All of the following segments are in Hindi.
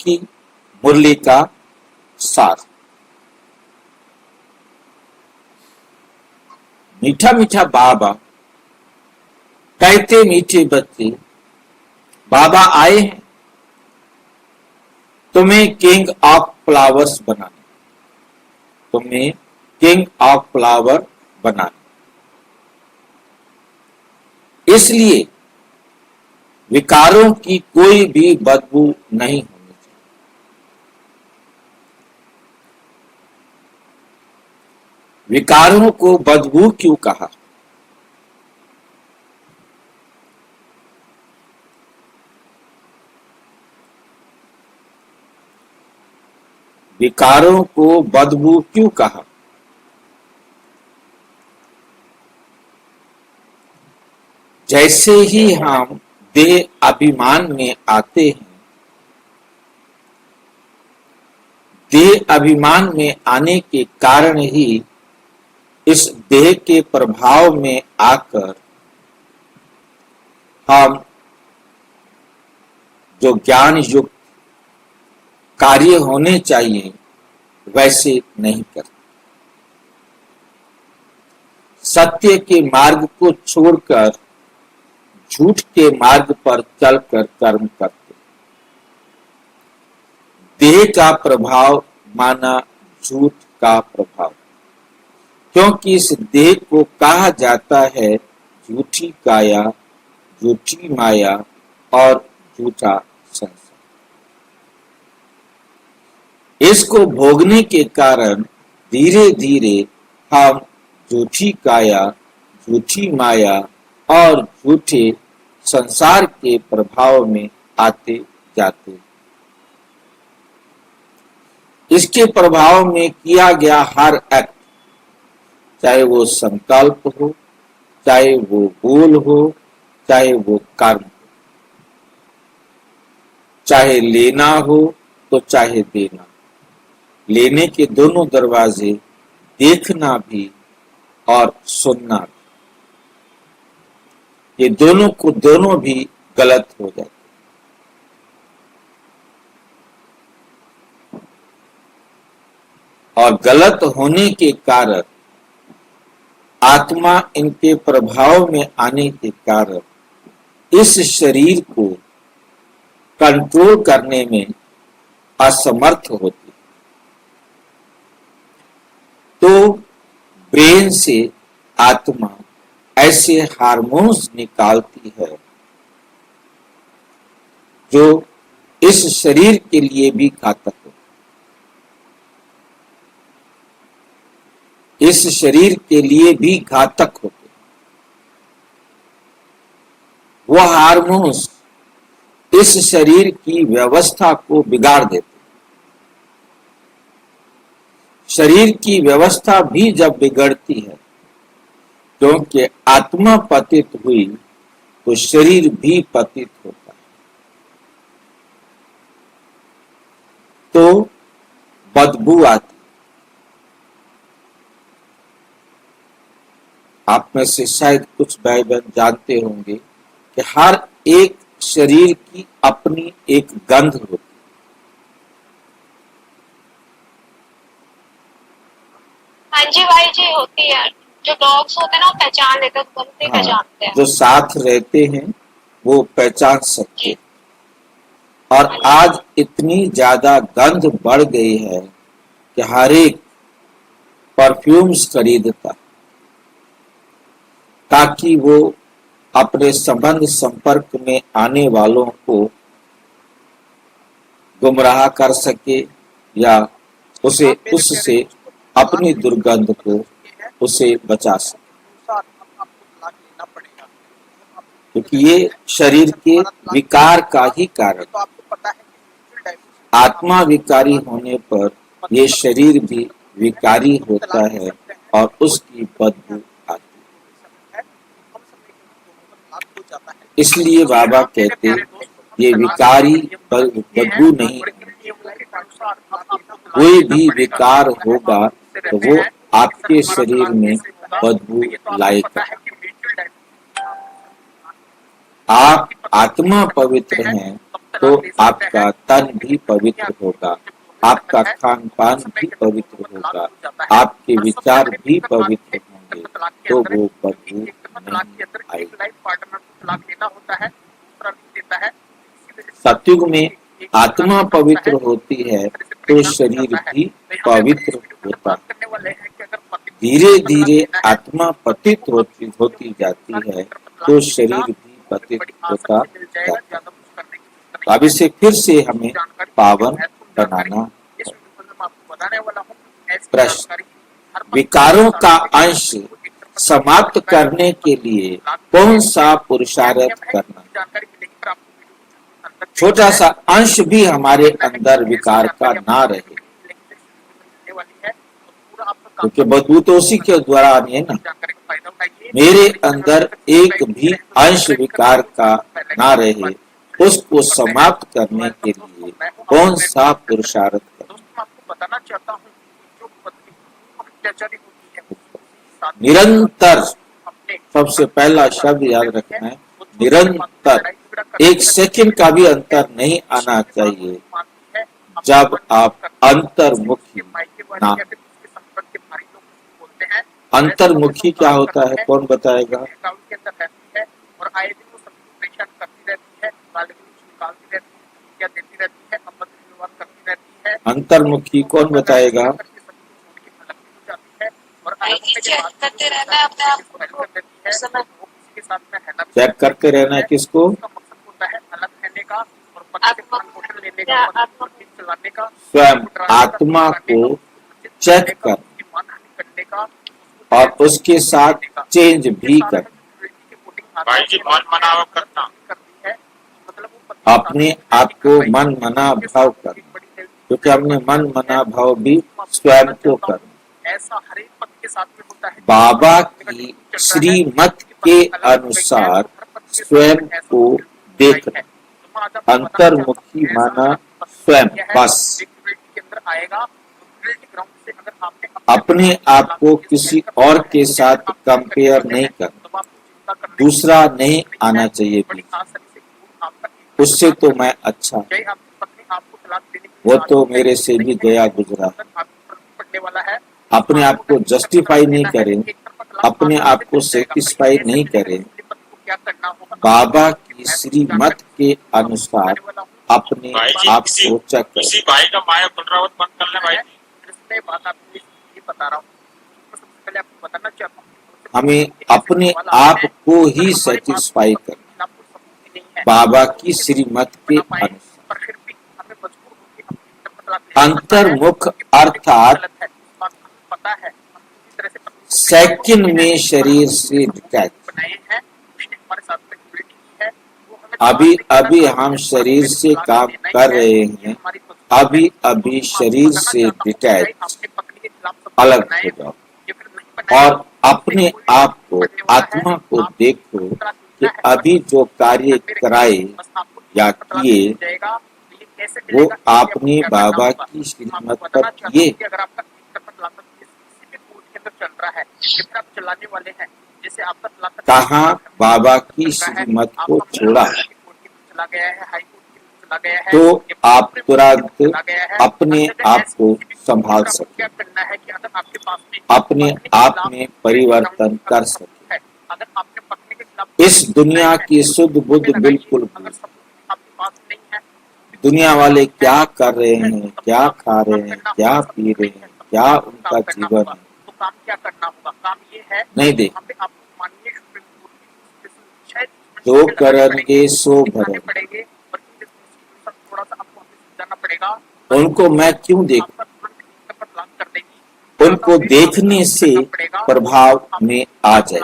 की मुरली का सार। मीठा मीठा बाबा कहते मीठे बच्चे, बाबा आए हैं तुम्हें किंग ऑफ फ्लावर्स बनाने, तुम्हें किंग ऑफ फ्लावर बनाने। इसलिए विकारों की कोई भी बदबू नहीं होनी चाहिए। विकारों को बदबू क्यों कहा? विकारों को बदबू क्यों कहा? जैसे ही हम देह अभिमान में आते हैं, देह अभिमान में आने के कारण ही इस देह के प्रभाव में आकर हम जो ज्ञान युक्त कार्य होने चाहिए वैसे नहीं करते। सत्य के मार्ग को छोड़कर झूठ के मार्ग पर चलकर कर्म करते। देह का प्रभाव माना झूठ का प्रभाव, क्योंकि इस देह को कहा जाता है झूठी काया, झूठी माया और झूठा संसार। इसको भोगने के कारण धीरे धीरे हम झूठी काया, झूठी माया और झूठे संसार के प्रभाव में आते जाते। इसके प्रभाव में किया गया हर एक्ट, चाहे वो संकल्प हो, चाहे वो बोल हो, चाहे वो कर्म हो, चाहे लेना हो तो चाहे देना, लेने के दोनों दरवाजे, देखना भी और सुनना भी, ये दोनों भी गलत हो जाते। और गलत होने के कारण आत्मा इनके प्रभाव में आने के कारण इस शरीर को कंट्रोल करने में असमर्थ होती। तो ब्रेन से आत्मा ऐसे हार्मोन्स निकालती है जो इस शरीर के लिए भी घातक हो, इस शरीर के लिए भी घातक होते। वह हार्मोन्स इस शरीर की व्यवस्था को बिगाड़ देते। शरीर की व्यवस्था भी जब बिगड़ती है, क्योंकि आत्मा पतित हुई तो शरीर भी पतित होता है। तो बदबू आती। आप में से शायद कुछ भाई बहन जानते होंगे कि हर एक शरीर की अपनी एक गंध होती है। हाँ जी भाई जी, होती है। जो डॉग्स होते हैं ना, पहचान लेते हैं, गंध से पहचानते हैं। जो साथ रहते हैं वो पहचान सकते हैं। और आज इतनी ज्यादा गंध बढ़ गई है कि हर एक परफ्यूम्स खरीदता ताकि वो अपने संबंध संपर्क में आने वालों को गुमराह कर सके या उससे अपनी दुर्गंध को उसे बचा सके। क्योंकि ये शरीर के विकार का ही कारण। आत्मा विकारी होने पर ये शरीर भी विकारी होता है और उसकी बदबू आती है। इसलिए बाबा कहते ये विकारी बदबू नहीं, कोई भी विकार होगा तो वो आपके शरीर में बदबू लाएगा। आप आत्मा पवित्र हैं तो आपका तन भी पवित्र होगा, आपका खान पान भी पवित्र होगा, आपके विचार भी पवित्र होंगे, तो वो बदबू नहीं आएगी। सतयुग में आत्मा पवित्र होती है तो शरीर भी पवित्र होता है। धीरे धीरे आत्मा पतित होती जाती है तो शरीर भी पतित होता जाता है। तो अब इसे फिर से हमें पावन बनाना है। प्रश्न, विकारों का अंश समाप्त करने के लिए कौन सा पुरुषार्थ करना? छोटा सा अंश भी हमारे अंदर विकार का ना रहे, क्योंकि बदबू तो उसी के द्वारा आनी है ना। मेरे अंदर एक भी अंश विकार का ना रहे, उसको समाप्त करने के लिए कौन सा पुरुषार्थ करना? निरंतर, सबसे पहला शब्द याद रखना है, निरंतर। एक सेकंड का भी अंतर नहीं आना चाहिए जब आप अंतर्मुखी ना। अंतर्मुखी क्या होता है, कौन बताएगा? अंतर्मुखी कौन बताएगा? चेक करते रहना है अपने आप को, समय चेक करते रहना है किसको? स्वयं आत्मा को चेक कर और उसके साथ चेंज भी कर। भाई जी मन मनाव करना, अपने आप को मन मना भाव करना, क्योंकि हमने मन मना भाव भी स्वयं को करना। बाबा की श्रीमत के अनुसार स्वयं को देखना। अंतर्मुखी माना स्वयं, बस। अपने आप को किसी और के साथ कंपेयर नहीं करना, दूसरा नहीं आना चाहिए बीच। उससे तो मैं अच्छा, वो तो मेरे से भी गया गुजरा। अपने आप को जस्टिफाई नहीं करें, अपने आप को सेटिस्फाई नहीं करें। बाबा की श्रीमत के अनुसार अपने भाई जी आप को चेक किसी करें। भाई का माया पुनरावृत बंद कर ले भाई। हमें अपने आप को ही सेटिस्फाई करना बाबा की श्रीमत के अनुसार। अंतर्मुख अर्थात सेकंड में शरीर से डिटैच। अभी अभी हम शरीर से काम कर रहे हैं, अभी अभी शरीर से डिटैच, अलग हो जाओ और अपने आप को, आत्मा को देखो कि अभी जो कार्य कराए या किए वो आपने बाबा की श्रीमत पर किए। कहाँ बाबा की श्रीमत को छोड़ा, तो आप तुरंत अपने आप को संभाल सके, अपने आप में परिवर्तन कर सके। इस दुनिया की शुद्ध बुद्ध बिल्कुल भूल। दुनिया वाले क्या कर रहे हैं, क्या खा रहे हैं, क्या पी रहे हैं, क्या उनका जीवन है, नहीं देख। जो करेंगे सो भरेंगे। उनको मैं क्यों देखूं? उनको देखने से प्रभाव में आ जाए।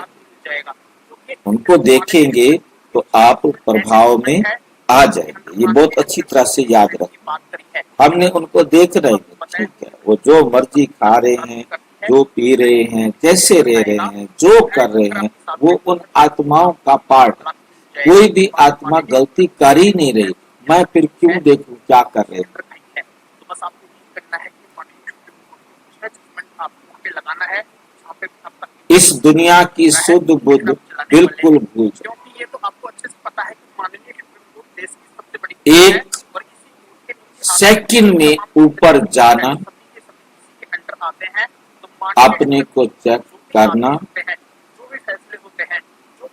उनको देखेंगे तो आप प्रभाव में आ जाएंगे। ये बहुत अच्छी तरह से याद रखें। हमने उनको देख रहे हैं, ठीक है, वो जो मर्जी खा रहे हैं, जो पी रहे हैं, जैसे रह रहे हैं, जो कर रहे हैं, वो उन आत्माओं का पार्ट। कोई भी आत्मा गलती कर ही नहीं रही, मैं फिर क्यों देखूं क्या कर रहे हैं। इस दुनिया की शुद्ध बुद्ध बिल्कुल भूल जाओ। एक सेकंड में ऊपर जाना, अपने को चेक करना,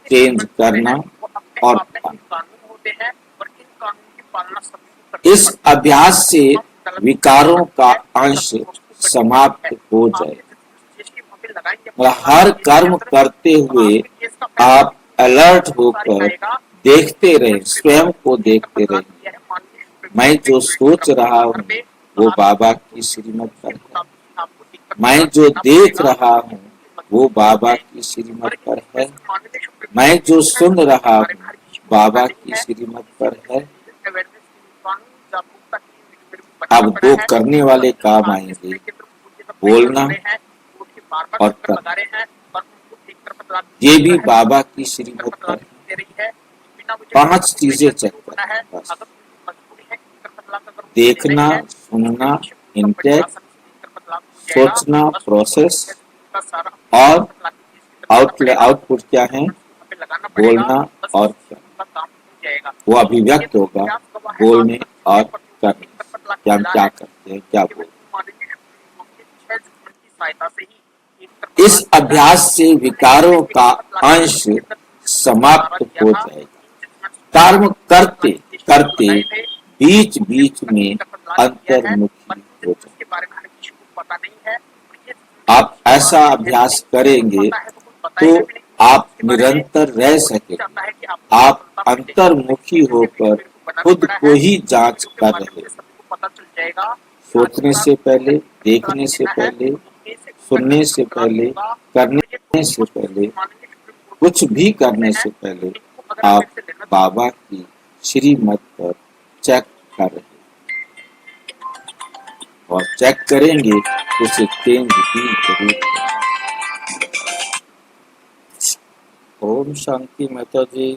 चेंज करना और इस अभ्यास से विकारों का अंश समाप्त हो जाए। हर कर्म करते हुए आप अलर्ट होकर देखते रहे, स्वयं को देखते रहे। मैं जो सोच रहा हूँ वो बाबा की श्रीमत पर है, मैं जो देख रहा हूँ वो बाबा की श्रीमत पर है, मैं जो सुन रहा हूँ बाबा की श्रीमत पर है। अब दो करने वाले काम आएंगे, बोलना और करना। ये भी बाबा की श्रीमत पर है। 5 चीजें चेक करना, बस देखना, सुनना, इंटेक्ट, सोचना, प्रोसेस और आउटपुट क्या है, बोलना और करना। वो अभिव्यक्त होगा बोलने और करने कि हम क्या करते हैं, क्या बोलते हैं। इस अभ्यास से विकारों का अंश समाप्त हो जाएगा। कर्म करते करते बीच बीच में अंतर्मुखी हो जाए। आप ऐसा अभ्यास करेंगे तो आप निरंतर रह सके। आप अंतर्मुखी होकर खुद को ही जांच कर रहे, सोचने से पहले, देखने से पहले, सुनने से पहले, करने से पहले, कुछ भी करने से पहले आप बाबा की श्रीमत पर चेक कर रहे और चेक करेंगे तो उसे चेंज भी जरूर करेंगे। ओम शांति माता जी।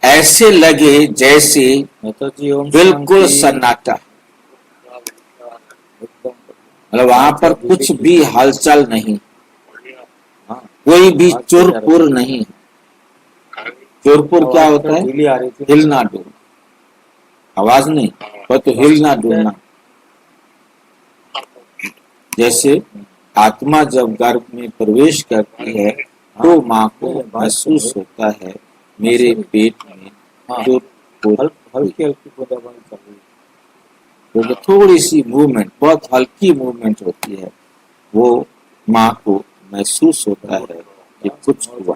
ऐसे लगे जैसे माता जी बिल्कुल सन्नाटा, मतलब वहां पर कुछ भी हलचल नहीं, कोई भी चुरपुर नहीं। चुरपुर क्या होता है? हिलना डुलना, आवाज नहीं पर तो हिलना डुलना। जैसे आत्मा जब गर्भ में प्रवेश करती है तो माँ को महसूस होता है मेरे पेट में हल्की हल्की बूंदाबांदी चल रही है, क्योंकि थोड़ी सी मूवमेंट, बहुत हल्की मूवमेंट होती है, वो माँ को महसूस होता है कि कुछ हुआ।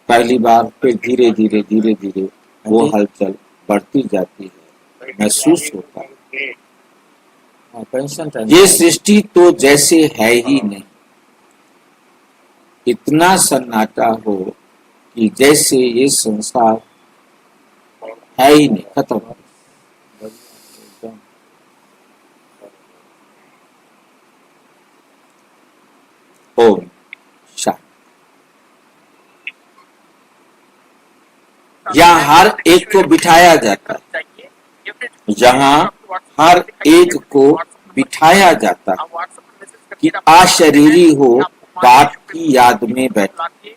पहली बार फिर धीरे धीरे धीरे धीरे वो हलचल बढ़ती जाती है, महसूस होता है। ये सृष्टि तो जैसे है ही नहीं, इतना सन्नाटा हो कि जैसे ये संसार है ही नहीं, खत्म। ओम शांति। यहाँ हर एक को बिठाया जाता है, यहाँ हर एक को बिठाया जाता है कि अशरीरी हो, बाप की याद में बैठे,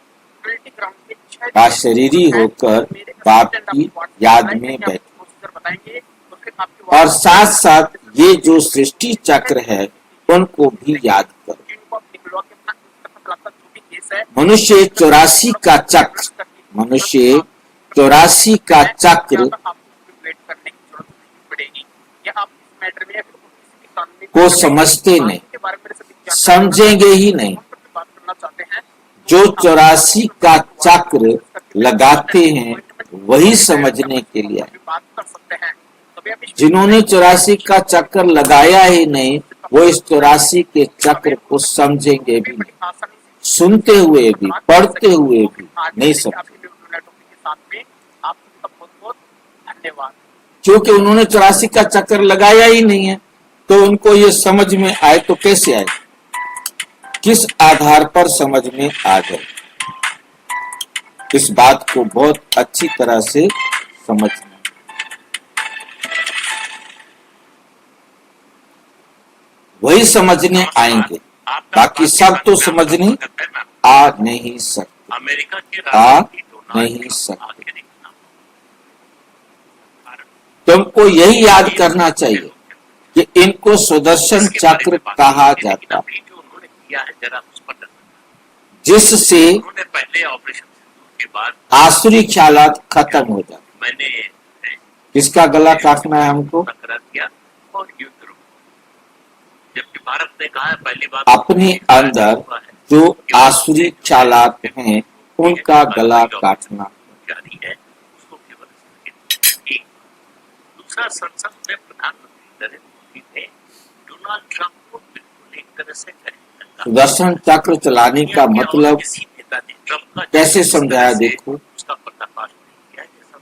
अशरीरी होकर बाप की याद में बैठे, और साथ साथ ये जो सृष्टि चक्र है उनको भी याद करो। मनुष्य 84 का चक्र, मनुष्य 84 का चक्र को समझते नहीं, समझेंगे ही नहीं। जो 84 का चक्र लगाते हैं वही समझने के लिए, जिन्होंने 84 का चक्र लगाया ही नहीं वो इस 84 के चक्र को समझेंगे भी नहीं, सुनते हुए भी, पढ़ते हुए भी नहीं समझेंगे, क्योंकि उन्होंने 84 का चक्र लगाया ही नहीं है। तो उनको ये समझ में आए तो कैसे आए, किस आधार पर समझ में आ जाए? इस बात को बहुत अच्छी तरह से समझना। वही समझने आएंगे, बाकी सब तो समझने आ नहीं सकते, आ नहीं सकते। तुमको यही याद करना चाहिए कि इनको सुदर्शन चक्र कहा जाता है, जो उन्होंने किया है जरा उस पर नजर। जिससे उन्होंने पहले ऑपरेशन के बाद आसुरी ख्यालात खत्म हो जाते। मैंने किसका गला काटना है हमको? तकरार किया और युद्ध रोका। जबकि भारत ने कहा है पहली बार अपने अंदर जो आसुरी ख्यालात हैं उनका गला काटना। जारी है उसको केवल स्थगित। एक दूसरा, संसद में प्रधानमंत्री नरेंद्र मोदी ने डोनाल्ड ट्रंप को बिल्कुल एक तरह से सुदर्शन चक्र चलाने का मतलब किसी नेता ने ट्रंप का कैसे समझाया देखो। उसका पर्दाफाश नहीं किया, जैसा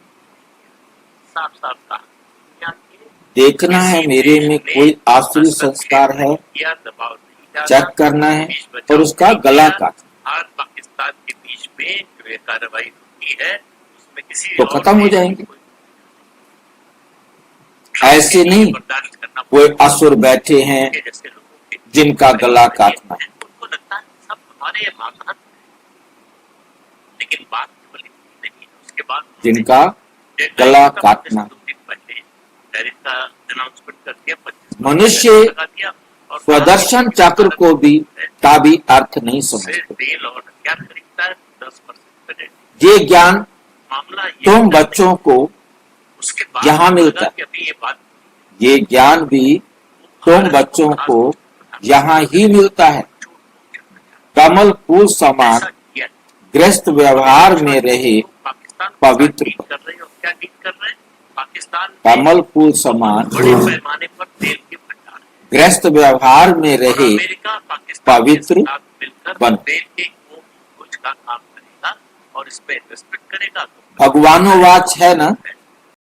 साफ साफ कहा दुनिया के देखना है मेरे में कोई आसुरी संस्कार है, या दबाव नहीं डाला, चेक करना है और उसका गला काटना, भारत पाकिस्तान के बीच में जो ये कार्रवाई होती है उसमें किसी तो और खत्म हो देश जाएंगे। को ऐसे नहीं बर्दाश्त करना कोई असुर बैठे हैं के जैसे लोगों के जिनका गला काटना है। उनको लगता है सब हमारे मातहत है, लेकिन बात केवल इतनी नहीं है। उसके बाद जिनका गला काटना। 2 दिन पहले टैरिफ का अनाउंसमेंट कर दिया, 25% मनुष्य लगा दिया और सुदर्शन चक्र को भी का भी अर्थ नहीं समझते। तेल और क्या खरीदता है 10% पे। ये ज्ञान मामला ये तुम है, बच्चों को उसके बाद यहाँ मिलता लगा है। कि अभी ये बात ये ज्ञान भी तुम बच्चों को यहाँ ही मिलता है। कमल फूल समान ऐसा किया। ग्रस्त व्यवहार में रहे पाकिस्तान पवित्र डील कर रहे हैं और क्या डील कर रहे हैं? पाकिस्तान में कमल फूल समान बड़े पैमाने पर तेल के भंडार हैं। ग्रस्त व्यवहार में और रहे अमेरिका पाकिस्तान पवित्र के साथ मिलकर बन। तेल के खोज का काम करेगा और इस पे इन्वेस्टमेंट करेगा। भगवानोवाच है ना,